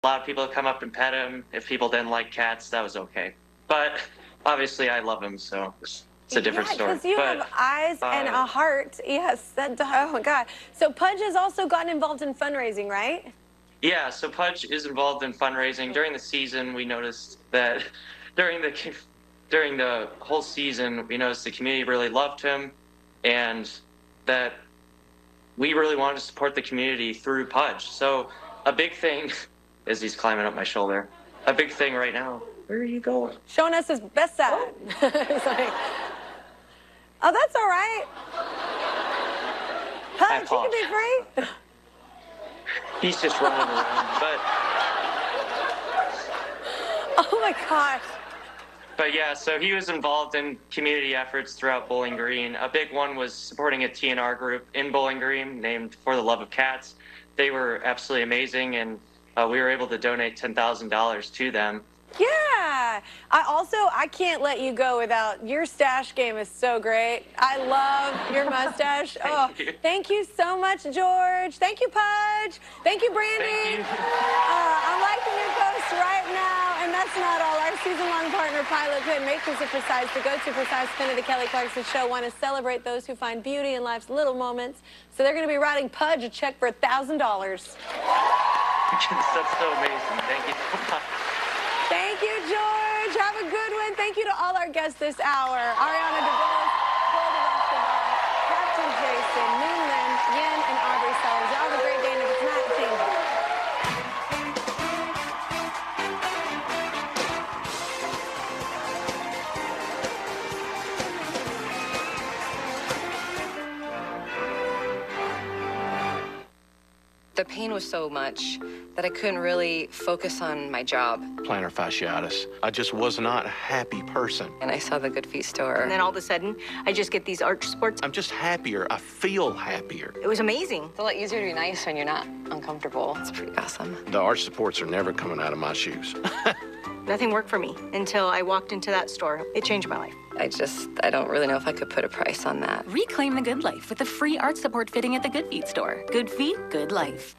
A lot of people come up and pet him. If people didn't like cats, that was okay. But obviously, I love him, so it's a different story. Because you have eyes and a heart. Yes, oh my God. So Pudge has also gotten involved in fundraising, right? Yeah, so Pudge is involved in fundraising. During the season, we noticed that during the whole season, we noticed the community really loved him, and that we really wanted to support the community through Pudge. So a big thing, as he's climbing up my shoulder, a big thing right now. Where are you going? Showing us his best side. It's like, oh, that's all right. Pudge, you can be free. He's just running around, but... Oh, my gosh. But yeah, so he was involved in community efforts throughout Bowling Green. A big one was supporting a TNR group in Bowling Green named For the Love of Cats. They were absolutely amazing, and we were able to donate $10,000 to them. Yeah. I can't let you go without your stash game is so great. I love your mustache. Thank you so much, George. Thank you, Pudge. Thank you, Brandy. I'm liking your post right now. And that's not all. Our season-long partner, Pilot Pin, Matrix of Precise, the go-to Precise Pin of the Kelly Clarkson Show, want to celebrate those who find beauty in life's little moments. So they're going to be writing Pudge a check for $1,000. That's so amazing. Thank you so much. Thank you, George. Have a good one. Thank you to all our guests this hour. Ariana DeVos, Golden Escobar, Captain Jason, Moonlin, Yin, and Aubrey Sellers. Y'all have a great day, and if it's not, change it. The pain was so much that I couldn't really focus on my job. Plantar fasciitis. I just was not a happy person. And I saw the Good Feet store. And then all of a sudden, I just get these arch supports. I'm just happier. I feel happier. It was amazing. It's a lot easier to be nice when you're not uncomfortable. It's pretty awesome. The arch supports are never coming out of my shoes. Nothing worked for me until I walked into that store. It changed my life. I don't really know if I could put a price on that. Reclaim the good life with the free arch support fitting at the Good Feet store. Good feet, good life.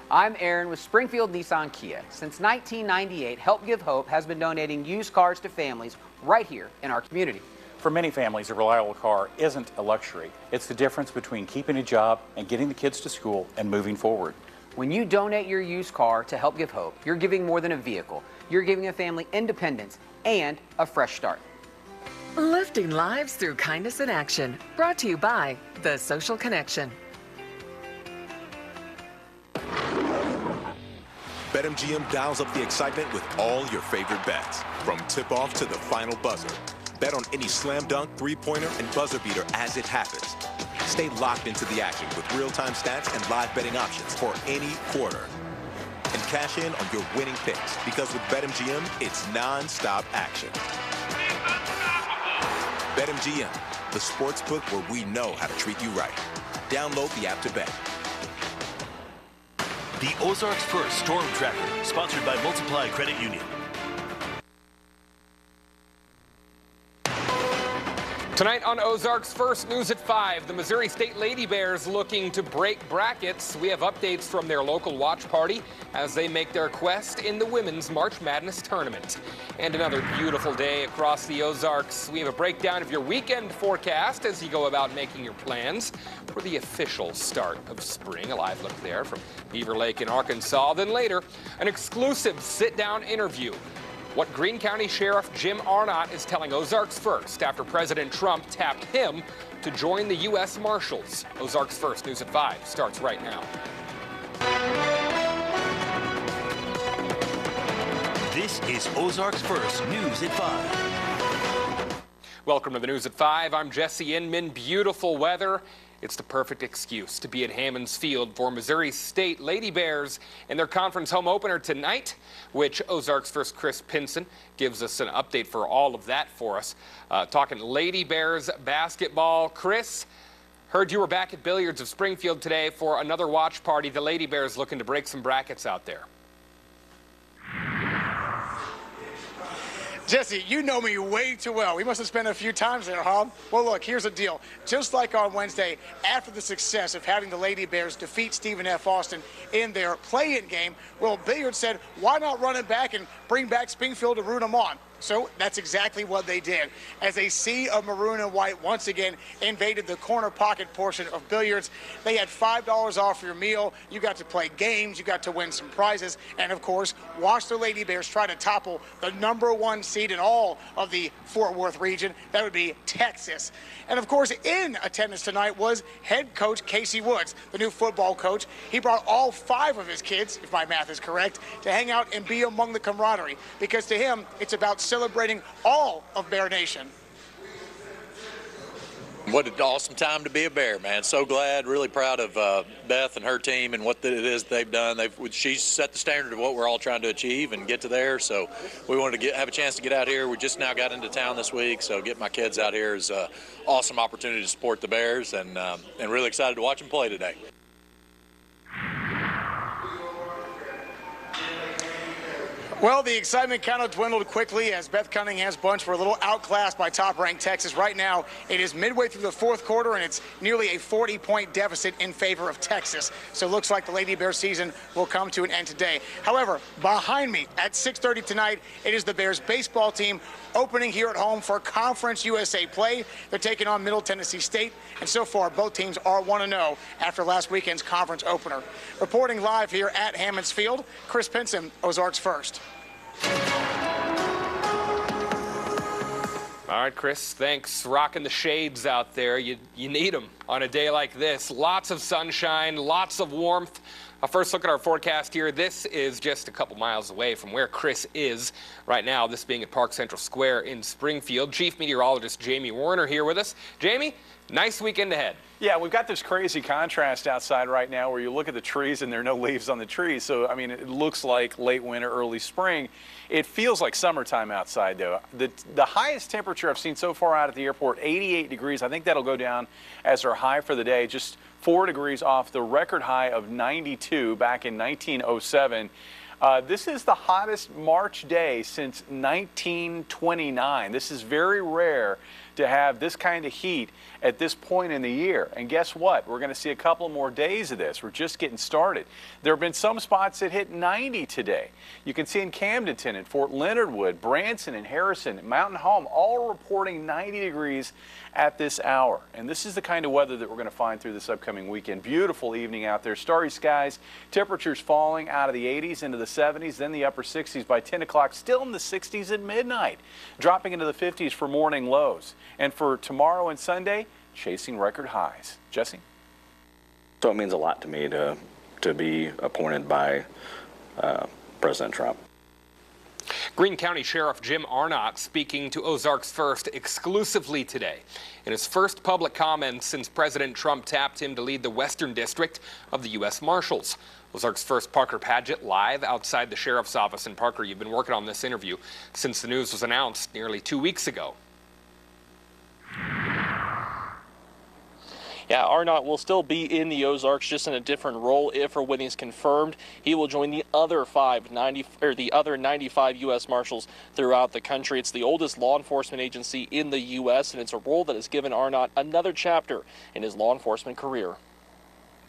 I'm Aaron with Springfield Nissan Kia. Since 1998, Help Give Hope has been donating used cars to families right here in our community. For many families, a reliable car isn't a luxury. It's the difference between keeping a job and getting the kids to school and moving forward. When you donate your used car to Help Give Hope, you're giving more than a vehicle. You're giving a family independence and a fresh start. Lifting lives through kindness in action. Brought to you by The Social Connection. BetMGM dials up the excitement with all your favorite bets, from tip-off to the final buzzer. Bet on any slam dunk, three-pointer, and buzzer beater as it happens. Stay locked into the action with real-time stats and live betting options for any quarter. And cash in on your winning picks, because with BetMGM, it's non-stop action. BetMGM, the sports book where we know how to treat you right. Download the app to bet. The Ozarks First Storm Tracker, sponsored by Multiply Credit Union. Tonight on Ozarks First News at 5, the Missouri State Lady Bears looking to break brackets. We have updates from their local watch party as they make their quest in the Women's March Madness Tournament. And another beautiful day across the Ozarks. We have a breakdown of your weekend forecast as you go about making your plans for the official start of spring. A live look there from Beaver Lake in Arkansas. Then later, an exclusive sit-down interview. What Greene County Sheriff Jim Arnott is telling Ozarks First after President Trump tapped him to join the U.S. Marshals. Ozarks First News at 5 starts right now. This is Ozarks First News at 5. Welcome to the News at 5. I'm Jesse Inman. Beautiful weather. It's the perfect excuse to be at Hammonds Field for Missouri State Lady Bears in their conference home opener tonight, which Ozarks First Chris Pinson gives us an update for all of that for us. Talking Lady Bears basketball. Chris, heard you were back at Billiards of Springfield today for another watch party. The Lady Bears looking to break some brackets out there. Jesse, you know me way too well. We must have spent a few times there, huh? Well, look, here's the deal. Just like on Wednesday, after the success of having the Lady Bears defeat Stephen F. Austin in their play-in game, well, Billiard said, why not run it back and bring back Springfield to root them on? So that's exactly what they did. As a sea of maroon and white once again invaded the corner pocket portion of Billiards, they had $5 off your meal. You got to play games, you got to win some prizes, and of course, watch the Lady Bears try to topple the #1 seed in all of the Fort Worth region. That would be Texas. And of course, in attendance tonight was head coach Casey Woods, the new football coach. He brought all 5 of his kids, if my math is correct, to hang out and be among the camaraderie, because to him, it's about celebrating all of Bear Nation. What an awesome time to be a Bear, man. So glad, really proud of Beth and her team and what it is they've done. She's set the standard of what we're all trying to achieve and get to there. So we wanted to have a chance to get out here. We just now got into town this week, so getting my kids out here is an awesome opportunity to support the Bears, and really excited to watch them play today. Well, the excitement kind of dwindled quickly as Beth Cunningham's bunch were a little outclassed by top-ranked Texas. Right now, it is midway through the 4th quarter, and it's nearly a 40-point deficit in favor of Texas. So it looks like the Lady Bear season will come to an end today. However, behind me at 6:30 tonight, it is the Bears baseball team opening here at home for Conference USA play. They're taking on Middle Tennessee State, and so far, both teams are 1-0 after last weekend's conference opener. Reporting live here at Hammonds Field, Chris Pinson, Ozarks First. All right, Chris, thanks. Rocking the shades out there. You need them on a day like this. Lots of sunshine, lots of warmth. A first look at our forecast here. This is just a couple miles away from where Chris is right now, this being at Park Central Square in Springfield. Chief Meteorologist Jamie Warner here with us. Jamie, nice weekend ahead. Yeah, we've got this crazy contrast outside right now where you look at the trees and there are no leaves on the trees. So, I mean, it looks like late winter, early spring. It feels like summertime outside, though. The highest temperature I've seen so far out at the airport, 88 degrees. I think that'll go down as our high for the day, just 4 degrees off the record high of 92 back in 1907. This is the hottest March day since 1929. This is very rare to have this kind of heat at this point in the year. And guess what? We're going to see a couple more days of this. We're just getting started. There have been some spots that hit 90 today. You can see in Camdenton and Fort Leonard Wood, Branson and Harrison, Mountain Home, all reporting 90 degrees at this hour. And this is the kind of weather that we're going to find through this upcoming weekend. Beautiful evening out there. Starry skies, temperatures falling out of the 80s into the 70s, then the upper 60s by 10 o'clock, still in the 60s at midnight, dropping into the 50s for morning lows. And for tomorrow and Sunday, chasing record highs. Jesse? So it means a lot to me to be appointed by President Trump. Greene County Sheriff Jim Arnott speaking to Ozarks First exclusively today. In his first public comments since President Trump tapped him to lead the Western District of the U.S. Marshals. Ozarks First Parker Padgett live outside the sheriff's office. And Parker, you've been working on this interview since the news was announced nearly 2 weeks ago. Yeah, Arnott will still be in the Ozarks, just in a different role if or when he's confirmed. He will join the other 95 U.S. Marshals throughout the country. It's the oldest law enforcement agency in the U.S., and it's a role that has given Arnott another chapter in his law enforcement career.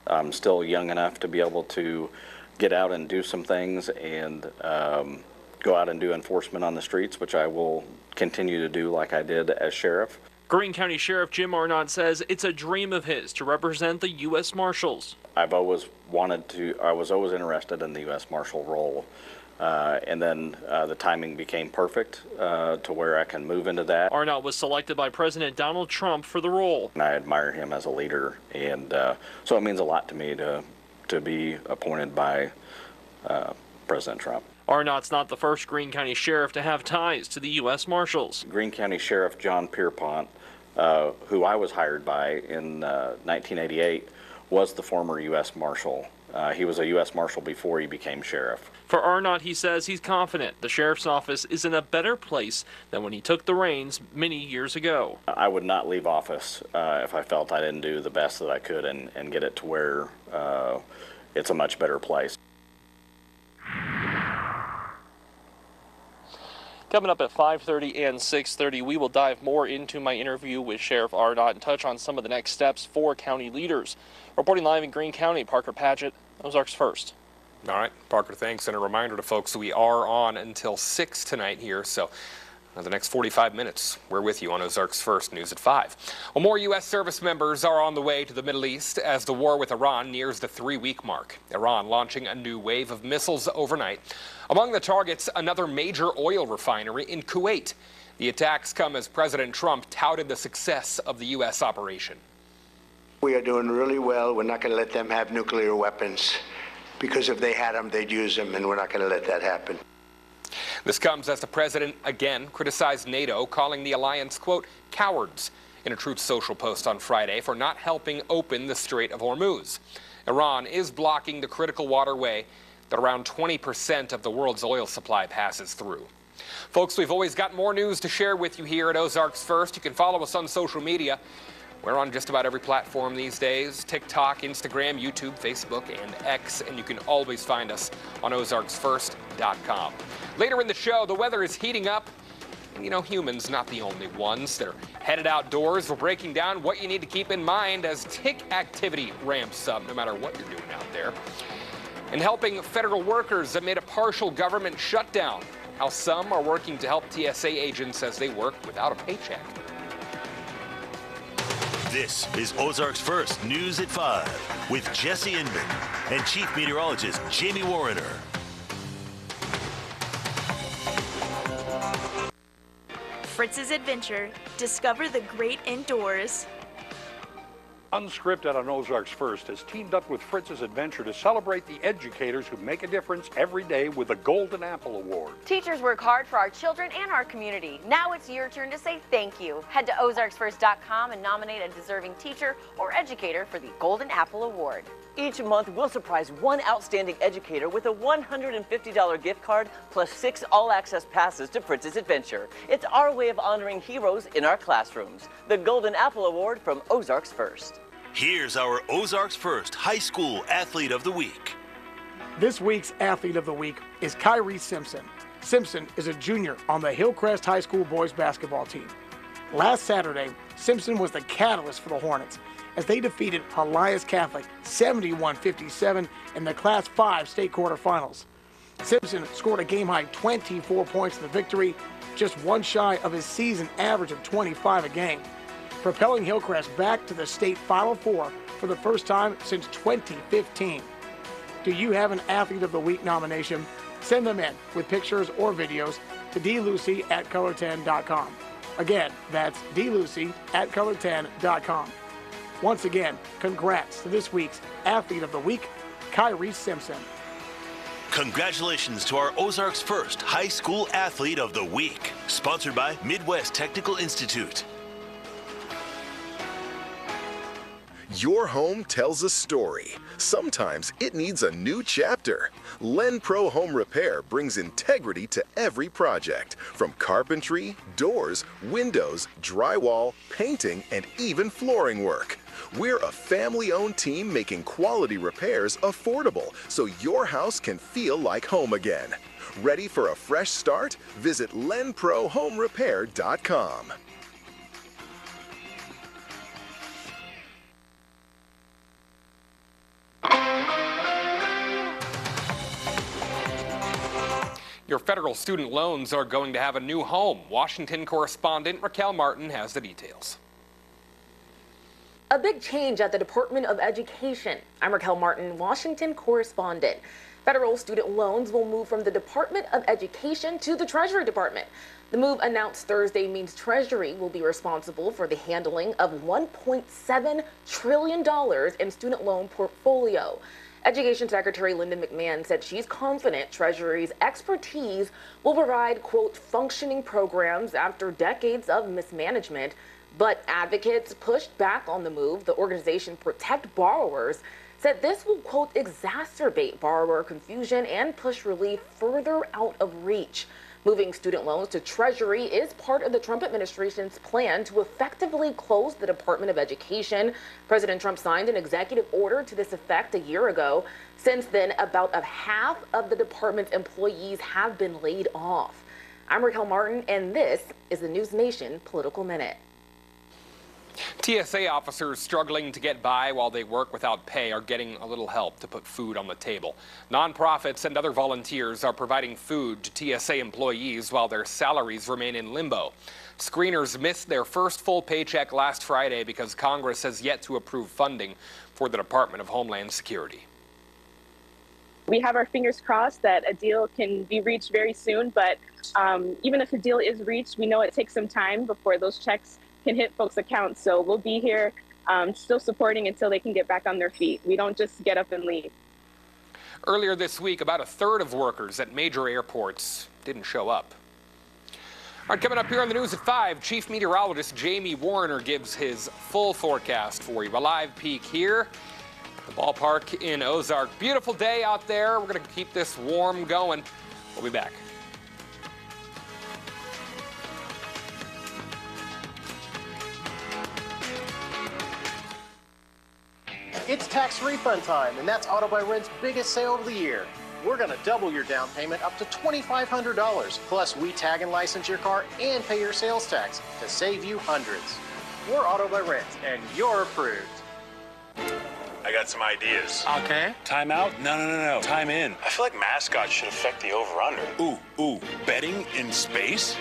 I'm still young enough to be able to get out and do some things and go out and do enforcement on the streets, which I will continue to do like I did as sheriff. Greene County Sheriff Jim Arnott says it's a dream of his to represent the U.S. Marshals. I've always wanted to, I was always interested in the U.S. Marshal role. And then the timing became perfect to where I can move into that. Arnott was selected by President Donald Trump for the role. And I admire him as a leader, and so it means a lot to me to be appointed by President Trump. Arnott's not the first Greene County Sheriff to have ties to the U.S. Marshals. Greene County Sheriff John Pierpont, who I was hired by in 1988, was the former U.S. Marshal. He was a U.S. Marshal before he became sheriff. For Arnott, he says he's confident the sheriff's office is in a better place than when he took the reins many years ago. I would not leave office if I felt I didn't do the best that I could and get it to where it's a much better place. Coming up at 5:30 and 6:30, we will dive more into my interview with Sheriff Arnott and touch on some of the next steps for county leaders. Reporting live in Greene County, Parker Paget, Ozarks First. All right, Parker, thanks. And a reminder to folks, we are on until 6 tonight here, so the next 45 minutes, we're with you on Ozarks First, News at 5. Well, more U.S. service members are on the way to the Middle East as the war with Iran nears the 3-week mark. Iran launching a new wave of missiles overnight. Among the targets, another major oil refinery in Kuwait. The attacks come as President Trump touted the success of the U.S. operation. We are doing really well. We're not going to let them have nuclear weapons, because if they had them, they'd use them, and we're not going to let that happen. This comes as the president again criticized NATO, calling the alliance, quote, cowards, in a Truth Social post on Friday for not helping open the Strait of Hormuz. Iran is blocking the critical waterway that around 20% of the world's oil supply passes through. Folks, we've always got more news to share with you here at Ozarks First. You can follow us on social media. We're on just about every platform these days: TikTok, Instagram, YouTube, Facebook, and X. And you can always find us on OzarksFirst.com. Later in the show, the weather is heating up. And, you know, humans not the only ones that are headed outdoors. We're breaking down what you need to keep in mind as tick activity ramps up, no matter what you're doing out there. And helping federal workers amid a partial government shutdown. How some are working to help TSA agents as they work without a paycheck. This is Ozarks First News at 5 with Jesse Inman and Chief Meteorologist Jamie Warrener. Fritz's Adventure. Discover the great indoors. Unscripted on Ozarks First has teamed up with Fritz's Adventure to celebrate the educators who make a difference every day with the Golden Apple Award. Teachers work hard for our children and our community. Now it's your turn to say thank you. Head to OzarksFirst.com and nominate a deserving teacher or educator for the Golden Apple Award. Each month, we'll surprise one outstanding educator with a $150 gift card plus 6 all-access passes to Fritz's Adventure. It's our way of honoring heroes in our classrooms. The Golden Apple Award from Ozarks First. Here's our Ozarks First High School Athlete of the Week. This week's Athlete of the Week is Kyrie Simpson. Simpson is a junior on the Hillcrest High School boys basketball team. Last Saturday, Simpson was the catalyst for the Hornets as they defeated Elias Catholic 71-57 in the Class 5 state quarterfinals. Simpson scored a game-high 24 points in the victory, just one shy of his season average of 25 a game, propelling Hillcrest back to the state Final Four for the first time since 2015. Do you have an Athlete of the Week nomination? Send them in with pictures or videos to dlucy@color10.com. Again, that's dlucy@color10.com. Once again, congrats to this week's Athlete of the Week, Kyrie Simpson. Congratulations to our Ozarks First High School Athlete of the Week, sponsored by Midwest Technical Institute. Your home tells a story. Sometimes it needs a new chapter. Len Pro Home Repair brings integrity to every project, from carpentry, doors, windows, drywall, painting, and even flooring work. We're a family-owned team making quality repairs affordable so your house can feel like home again. Ready for a fresh start? Visit lenprohomerepair.com. Your federal student loans are going to have a new home. Washington correspondent Raquel Martin has the details. A big change at the Department of Education. I'm Raquel Martin, Washington correspondent. Federal student loans will move from the Department of Education to the Treasury Department. The move announced Thursday means Treasury will be responsible for the handling of $1.7 trillion in student loan portfolio. Education Secretary Linda McMahon said she's confident Treasury's expertise will provide, quote, functioning programs after decades of mismanagement. But advocates pushed back on the move. The organization Protect Borrowers said this will, quote, exacerbate borrower confusion and push relief further out of reach. Moving student loans to Treasury is part of the Trump administration's plan to effectively close the Department of Education. President Trump signed an executive order to this effect a year ago. Since then, about half of the department's employees have been laid off. I'm Raquel Martin, and this is the News Nation Political Minute. TSA officers struggling to get by while they work without pay are getting a little help to put food on the table. Nonprofits and other volunteers are providing food to TSA employees while their salaries remain in limbo. Screeners missed their first full paycheck last Friday because Congress has yet to approve funding for the Department of Homeland Security. We have our fingers crossed that a deal can be reached very soon, but even if a deal is reached, we know it takes some time before those checks can hit folks' accounts. So we'll be here still supporting until they can get back on their feet. We don't just get up and leave. Earlier this week, about a third of workers at major airports didn't show up. All right, coming up here on the news at 5, Chief Meteorologist Jamie Warner gives his full forecast for you. A live peek here, the ballpark in Ozark. Beautiful day out there. We're going to keep this warm going. We'll be back. It's tax refund time, and that's Auto by Rent's biggest sale of the year. We're going to double your down payment up to $2,500. Plus, we tag and license your car and pay your sales tax to save you hundreds. We're Auto by Rent, and you're approved. I got some ideas. Okay. Time out? No. Time in. I feel like mascots should affect the over-under. Ooh. Betting in space?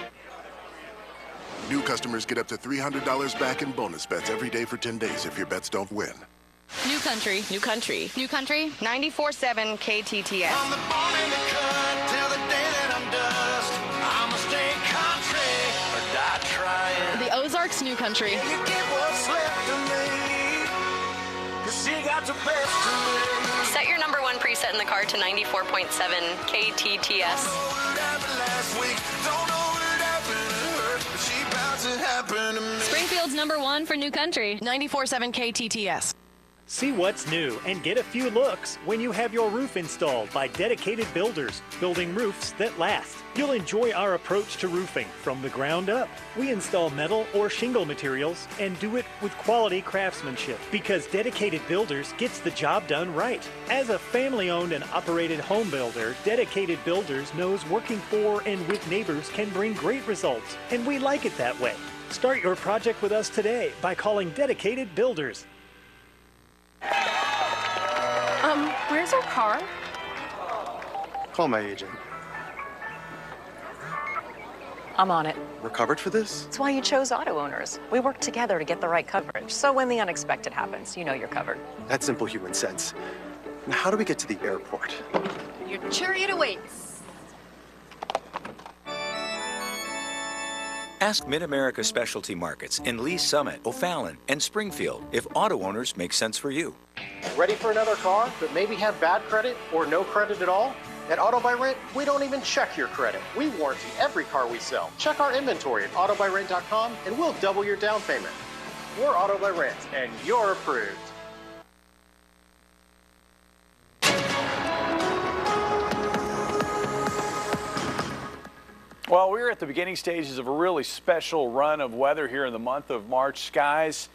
New customers get up to $300 back in bonus bets every day for 10 days if your bets don't win. New country. New country. New country. 94.7 KTTS. From the born in the cut till the day that I'm dust. I'ma stay country or die trying. The Ozarks New Country. And you get what's left of me. 'Cause she got the best of me. Set your number one preset in the car to 94.7 KTTS. Last week, don't know what happened to her, but she about to happen to me. Springfield's number one for New Country. 94.7 KTTS. See what's new and get a few looks when you have your roof installed by dedicated builders, building roofs that last. You'll enjoy our approach to roofing from the ground up. We install metal or shingle materials and do it with quality craftsmanship because Dedicated Builders gets the job done right. As a family-owned and operated home builder, Dedicated Builders knows working for and with neighbors can bring great results, and we like it that way. Start your project with us today by calling Dedicated Builders. Where's our car? Call my agent. I'm on it. We're covered for this? That's why you chose Auto Owners. We work together to get the right coverage. So when the unexpected happens, you know you're covered. That's simple human sense. Now, how do we get to the airport? Your chariot awaits. Ask Mid-America Specialty Markets in Lee Summit, O'Fallon, and Springfield if Auto Owners make sense for you. Ready for another car, but maybe have bad credit or no credit at all? At Auto by Rent, we don't even check your credit. We warranty every car we sell. Check our inventory at autobyrent.com and we'll double your down payment. We're Auto by Rent, and you're approved. Well, we're at the beginning stages of a really special run of weather here in the month of March. Skies,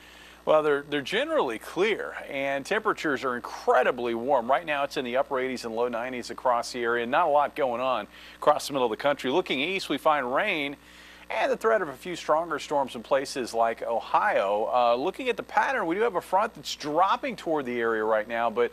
well, they're generally clear, and temperatures are incredibly warm. Right now, it's in the upper 80s and low 90s across the area. Not a lot going on across the middle of the country. Looking east, we find rain and the threat of a few stronger storms in places like Ohio. Looking at the pattern, we do have a front that's dropping toward the area right now, but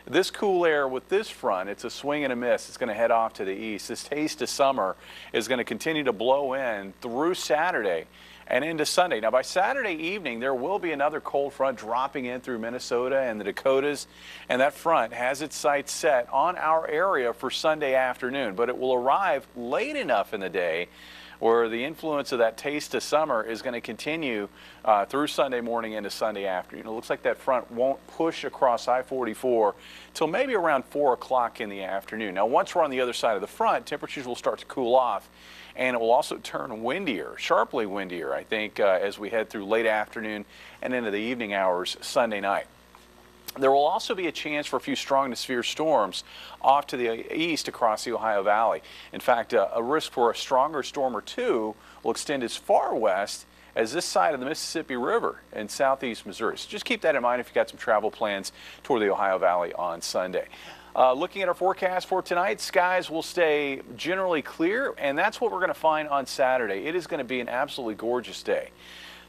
this cool air with this front, it's a swing and a miss. It's going to head off to the east. This taste of summer is going to continue to blow in through Saturday and into Sunday. Now, by Saturday evening, there will be another cold front dropping in through Minnesota and the Dakotas, and that front has its sights set on our area for Sunday afternoon, but it will arrive late enough in the day where the influence of that taste of summer is going to continue through Sunday morning into Sunday afternoon. It looks like that front won't push across I-44 till maybe around 4 o'clock in the afternoon. Now, once we're on the other side of the front, temperatures will start to cool off, and it will also turn windier, sharply windier, I think, as we head through late afternoon and into the evening hours Sunday night. There will also be a chance for a few strong to severe storms off to the east across the Ohio Valley. In fact, a risk for a stronger storm or two will extend as far west as this side of the Mississippi River in southeast Missouri. So just keep that in mind if you've got some travel plans toward the Ohio Valley on Sunday. Looking at our forecast for tonight, skies will stay generally clear, and that's what we're going to find on Saturday. It is going to be an absolutely gorgeous day.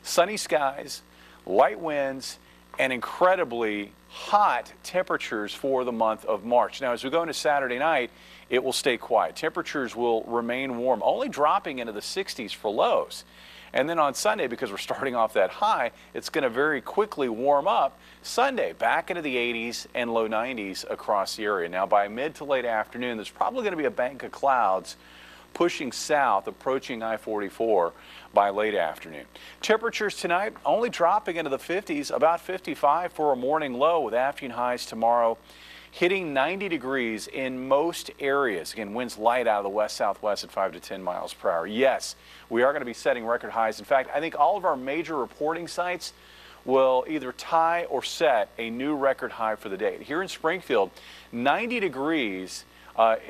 Sunny skies, light winds, and incredibly hot temperatures for the month of March. Now, as we go into Saturday night, it will stay quiet. Temperatures will remain warm, only dropping into the 60s for lows. And then on Sunday, because we're starting off that high, it's going to very quickly warm up. Sunday, back into the 80s and low 90s across the area. Now, by mid to late afternoon, there's probably going to be a bank of clouds pushing south, approaching I-44 by late afternoon. Temperatures tonight only dropping into the 50s, about 55 for a morning low, with afternoon highs tomorrow hitting 90 degrees in most areas. Again, winds light out of the west-southwest at 5 to 10 miles per hour. Yes, we are going to be setting record highs. In fact, I think all of our major reporting sites will either tie or set a new record high for the day. Here in Springfield, 90 degrees,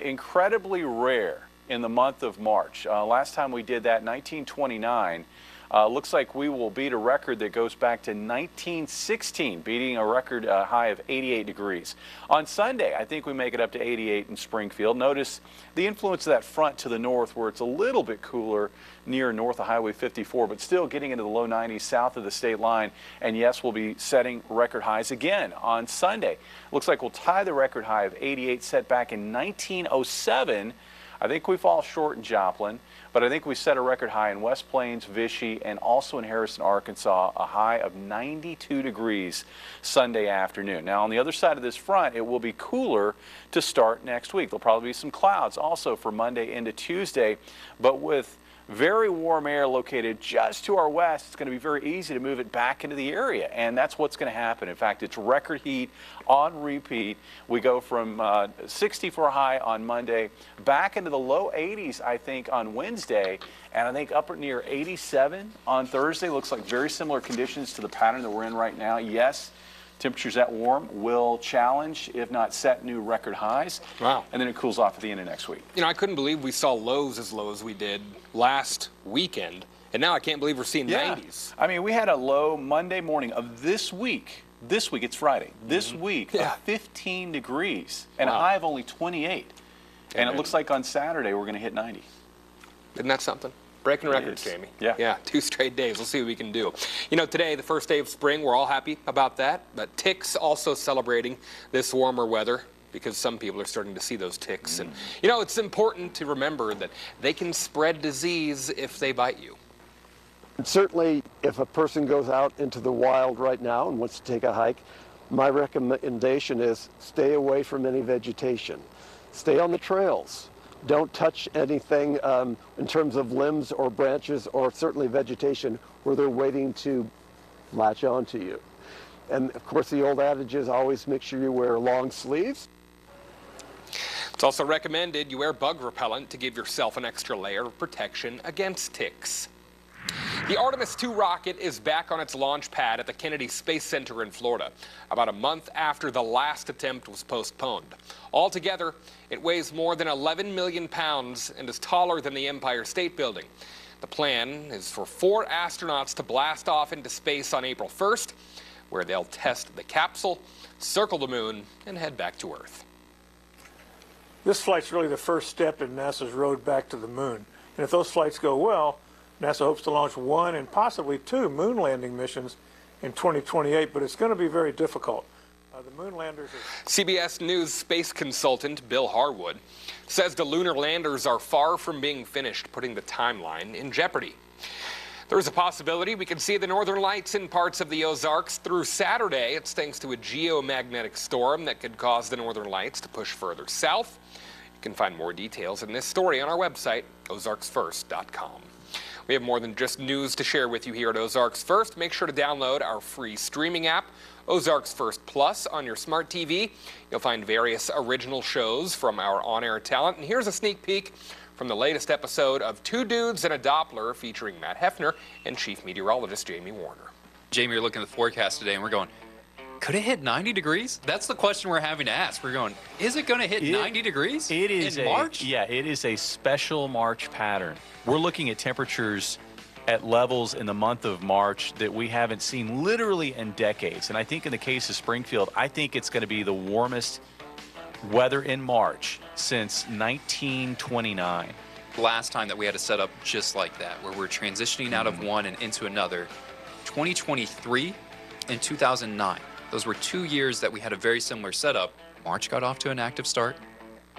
incredibly rare in the month of March. Last time we did that, 1929. Looks like we will beat a record that goes back to 1916, beating a record high of 88 degrees. On Sunday, I think we make it up to 88 in Springfield. Notice the influence of that front to the north, where it's a little bit cooler near north of Highway 54, but still getting into the low 90s south of the state line. And yes, we'll be setting record highs again on Sunday. Looks like we'll tie the record high of 88 set back in 1907. I think we fall short in Joplin, but I think we set a record high in West Plains, Vichy, and also in Harrison, Arkansas, a high of 92 degrees Sunday afternoon. Now, on the other side of this front, it will be cooler to start next week. There'll probably be some clouds also for Monday into Tuesday, but with very warm air located just to our west, it's going to be very easy to move it back into the area, and that's what's going to happen. In fact, it's record heat on repeat. We go from 60 for a high on Monday, back into the low 80s, I think, on Wednesday, and I think up near 87 on Thursday. Looks like very similar conditions to the pattern that we're in right now. Yes, temperatures that warm will challenge, if not set, new record highs. Wow. And then it cools off at the end of next week. You know, I couldn't believe we saw lows as low as we did last weekend. And now I can't believe we're seeing 90s. I mean, we had a low Monday morning of this week. This week, it's Friday. This week, of 15 degrees and a high of only 28. And it looks like on Saturday we're going to hit 90. Isn't that something? Breaking records, Jamie. Yeah, 2 straight days. We'll see what we can do. You know, today, the first day of spring, we're all happy about that. But ticks also celebrating this warmer weather, because some people are starting to see those ticks. And, you know, it's important to remember that they can spread disease if they bite you. And certainly, if a person goes out into the wild right now and wants to take a hike, my recommendation is stay away from any vegetation. Stay on the trails. Don't touch anything in terms of limbs or branches or certainly vegetation where they're waiting to latch onto you. And of course, the old adage is always make sure you wear long sleeves. It's also recommended you wear bug repellent to give yourself an extra layer of protection against ticks. The Artemis II rocket is back on its launch pad at the Kennedy Space Center in Florida, about a month after the last attempt was postponed. Altogether, it weighs more than 11 million pounds and is taller than the Empire State Building. The plan is for 4 astronauts to blast off into space on April 1st, where they'll test the capsule, circle the moon, and head back to Earth. This flight's really the first step in NASA's road back to the moon. And if those flights go well, NASA hopes to launch 1 and possibly 2 moon landing missions in 2028, but it's going to be very difficult. The moon landers are... CBS News space consultant Bill Harwood says the lunar landers are far from being finished, putting the timeline in jeopardy. There is a possibility we can see the northern lights in parts of the Ozarks through Saturday. It's thanks to a geomagnetic storm that could cause the northern lights to push further south. You can find more details in this story on our website, ozarksfirst.com. We have more than just news to share with you here at Ozarks First. Make sure to download our free streaming app, Ozarks First Plus, on your smart TV. You'll find various original shows from our on-air talent. And here's a sneak peek from the latest episode of Two Dudes and a Doppler, featuring Matt Hefner and Chief Meteorologist Jamie Warner. Jamie, you're looking at the forecast today, and we're going, could it hit 90 degrees? That's the question we're having to ask. We're going, is it going to hit 90 degrees in March? Yeah, it is a special March pattern. We're looking at temperatures at levels in the month of March that we haven't seen literally in decades. And I think in the case of Springfield, I think it's going to be the warmest weather in March since 1929. Last time that we had a setup just like that, where we're transitioning out of one and into another, 2023 and 2009. Those were 2 years that we had a very similar setup. March got off to an active start.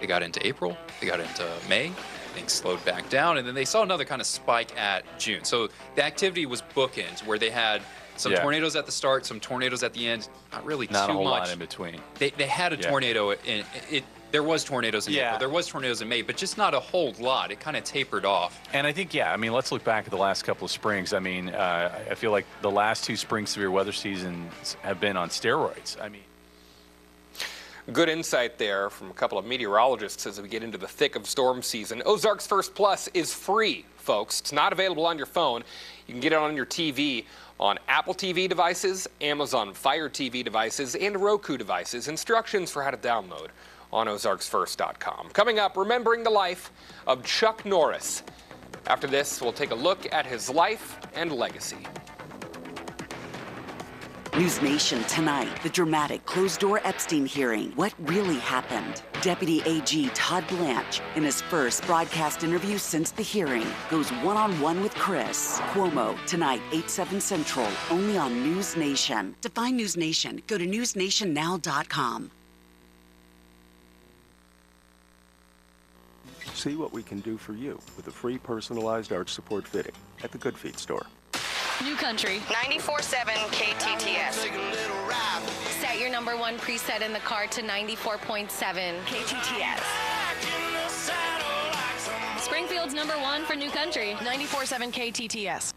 They got into April, they got into May, things slowed back down, and then they saw another kind of spike at June. So the activity was bookends, where they had some tornadoes at the start, some tornadoes at the end. Not really Not too a whole much. lot in between. They had a tornado in it. There was tornadoes in April. There was tornadoes in May, but just not a whole lot. It kind of tapered off. And I think, I mean, let's look back at the last couple of springs. I mean, I feel like the last 2 spring severe weather seasons have been on steroids. I mean, Good insight there from a couple of meteorologists as we get into the thick of storm season. Ozarks First Plus is free, folks. It's not available on your phone. You can get it on your TV, on Apple TV devices, Amazon Fire TV devices, and Roku devices. Instructions for how to download on ozarksfirst.com. Coming up, remembering the life of Chuck Norris. After this, we'll take a look at his life and legacy. News Nation tonight, the dramatic closed-door Epstein hearing. What really happened? Deputy AG Todd Blanche, in his first broadcast interview since the hearing, goes one-on-one with Chris Cuomo tonight, 8/7 Central, only on News Nation. To find News Nation, go to newsnationnow.com. See what we can do for you with a free personalized arch support fitting at the Good Feet store. New Country 94.7 KTTS. Set your number 1 preset in the car to 94.7 KTTS. Springfield's number 1 for New Country 94.7 KTTS.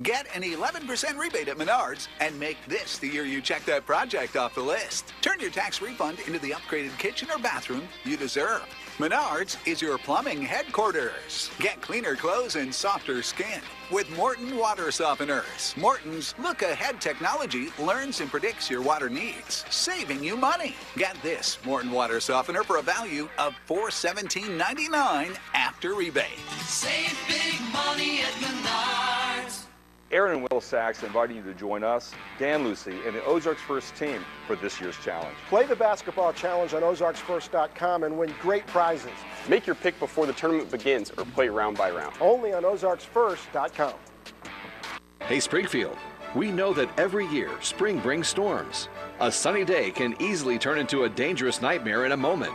Get an 11% rebate at Menards and make this the year you check that project off the list. Turn your tax refund into the upgraded kitchen or bathroom you deserve. Menards is your plumbing headquarters. Get cleaner clothes and softer skin with Morton Water Softeners. Morton's look-ahead technology learns and predicts your water needs, saving you money. Get this Morton Water Softener for a value of $417.99 after rebate. Save big money at Menards. Aaron and Will Sachs inviting you to join us, Dan Lucy, and the Ozarks First team for this year's challenge. Play the basketball challenge on ozarksfirst.com and win great prizes. Make your pick before the tournament begins or play round by round. Only on ozarksfirst.com. Hey Springfield, we know that every year spring brings storms. A sunny day can easily turn into a dangerous nightmare in a moment.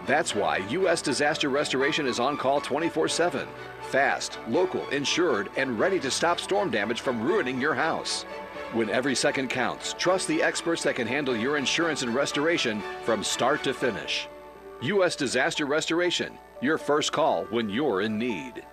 That's why U.S. Disaster Restoration is on call 24/7. Fast, local, insured, and ready to stop storm damage from ruining your house. When every second counts, trust the experts that can handle your insurance and restoration from start to finish. U.S. Disaster Restoration, your first call when you're in need.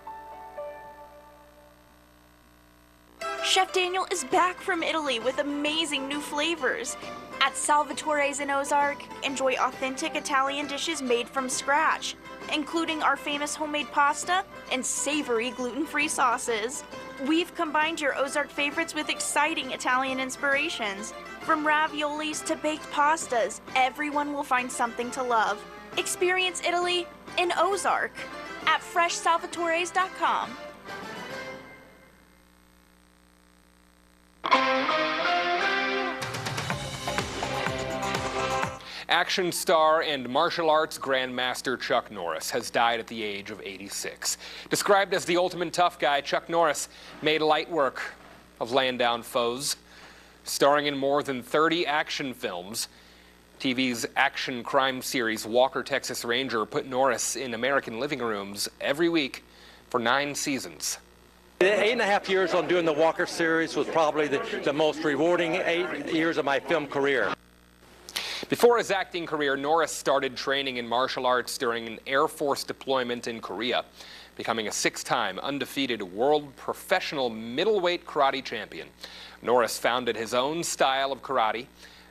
Chef Daniel is back from Italy with amazing new flavors. At Salvatore's in Ozark, enjoy authentic Italian dishes made from scratch, including our famous homemade pasta and savory gluten-free sauces. We've combined your Ozark favorites with exciting Italian inspirations. From raviolis to baked pastas, everyone will find something to love. Experience Italy in Ozark at freshsalvatores.com. Action star and martial arts grandmaster Chuck Norris has died at the age of 86. Described as the ultimate tough guy, Chuck Norris made light work of laying down foes. Starring in more than 30 action films, TV's action crime series Walker, Texas Ranger put Norris in American living rooms every week for 9 seasons. 8.5 years on doing the Walker series was probably the most rewarding 8 years of my film career. Before his acting career, Norris started training in martial arts during an Air Force deployment in Korea, becoming a 6-time undefeated world professional middleweight karate champion. Norris founded his own style of karate,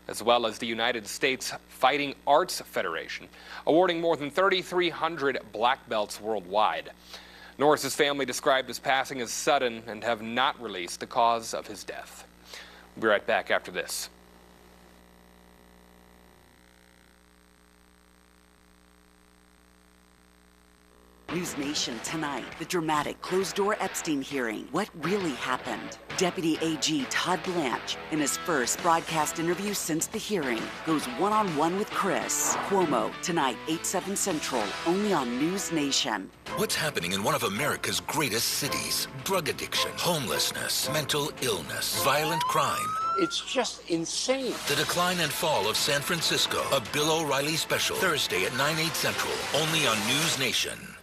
as well as the United States Fighting Arts Federation, awarding more than 3,300 black belts worldwide. Norris's family described his passing as sudden and have not released the cause of his death. We'll be right back after this. News Nation tonight, the dramatic closed-door Epstein hearing. What really happened? Deputy AG Todd Blanche, in his first broadcast interview since the hearing, goes one-on-one with Chris Cuomo tonight, 8/7 Central, only on News Nation. What's happening in one of America's greatest cities? Drug addiction, homelessness, mental illness, violent crime. It's just insane. The Decline and Fall of San Francisco, a Bill O'Reilly special, Thursday at 9/8 Central, only on News Nation.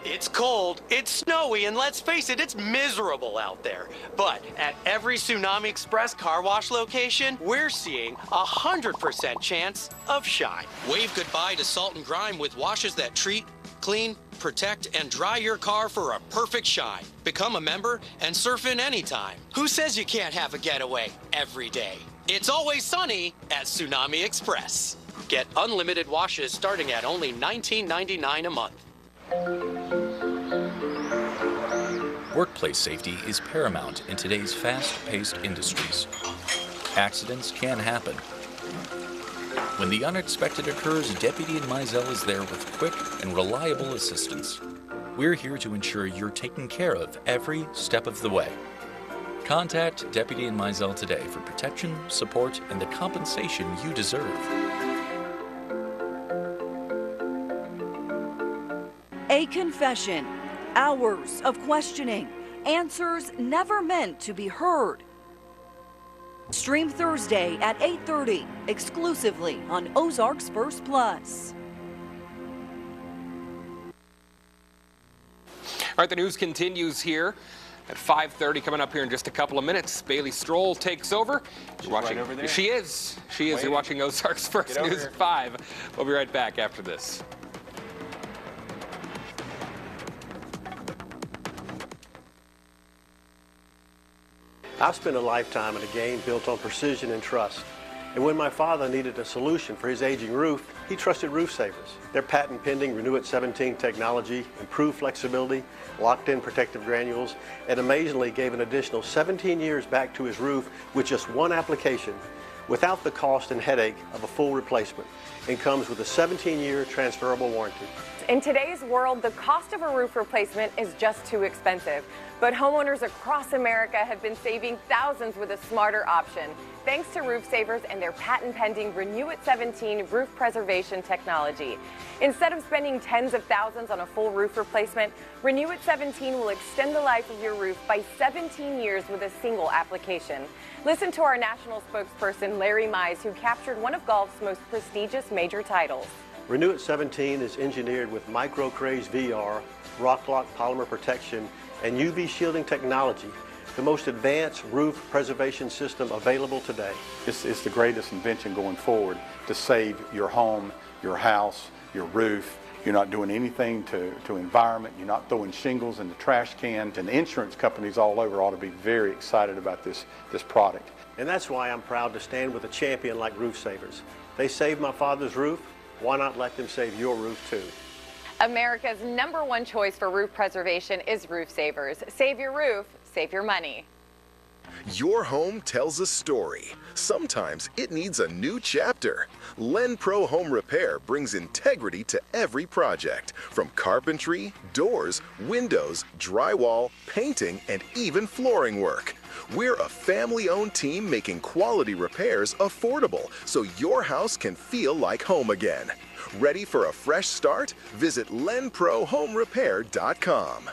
It's cold, it's snowy, and let's face it, it's miserable out there. But at every Tsunami Express car wash location, we're seeing 100% chance of shine. Wave goodbye to salt and grime with washes that treat, clean, protect, and dry your car for a perfect shine. Become a member and surf in anytime. Who says you can't have a getaway every day? It's always sunny at Tsunami Express. Get unlimited washes starting at only $19.99 a month. Workplace safety is paramount in today's fast-paced industries. Accidents can happen. When the unexpected occurs, Deputy in Mizell is there with quick and reliable assistance. We're here to ensure you're taken care of every step of the way. Contact Deputy in Mizell today for protection, support, and the compensation you deserve. A confession, hours of questioning, answers never meant to be heard. Stream Thursday at 8:30, exclusively on Ozarks First Plus. All right, the news continues here at 5:30. Coming up here in just a couple of minutes, Bailey Stroll takes over. You're watching. Right over there? She is. You're watching Ozarks First News at 5. We'll be right back after this. I've spent a lifetime in a game built on precision and trust. And when my father needed a solution for his aging roof, he trusted Roof Savers. Their patent-pending Renew-It 17 technology, improved flexibility, locked-in protective granules, and amazingly gave an additional 17 years back to his roof with just one application, without the cost and headache of a full replacement, and comes with a 17-year transferable warranty. In today's world, the cost of a roof replacement is just too expensive. But homeowners across America have been saving thousands with a smarter option, thanks to Roof Savers and their patent-pending Renew-It 17 roof preservation technology. Instead of spending tens of thousands on a full roof replacement, Renew-It 17 will extend the life of your roof by 17 years with a single application. Listen to our national spokesperson, Larry Mize, who captured one of golf's most prestigious major titles. Renew-It 17 is engineered with Microcraze VR, Rock-Lock polymer protection, and UV shielding technology, the most advanced roof preservation system available today. It's the greatest invention going forward to save your home, your house, your roof. You're not doing anything to environment. You're not throwing shingles in the trash cans. And insurance companies all over ought to be very excited about this product. And that's why I'm proud to stand with a champion like Roof Savers. They saved my father's roof. Why not let them save your roof too? America's #1 choice for roof preservation is Roof Savers. Save your roof, save your money. Your home tells a story. Sometimes it needs a new chapter. Len Pro Home Repair brings integrity to every project, from carpentry, doors, windows, drywall, painting, and even flooring work. We're a family-owned team making quality repairs affordable so your house can feel like home again. Ready for a fresh start? Visit lenprohomerepair.com.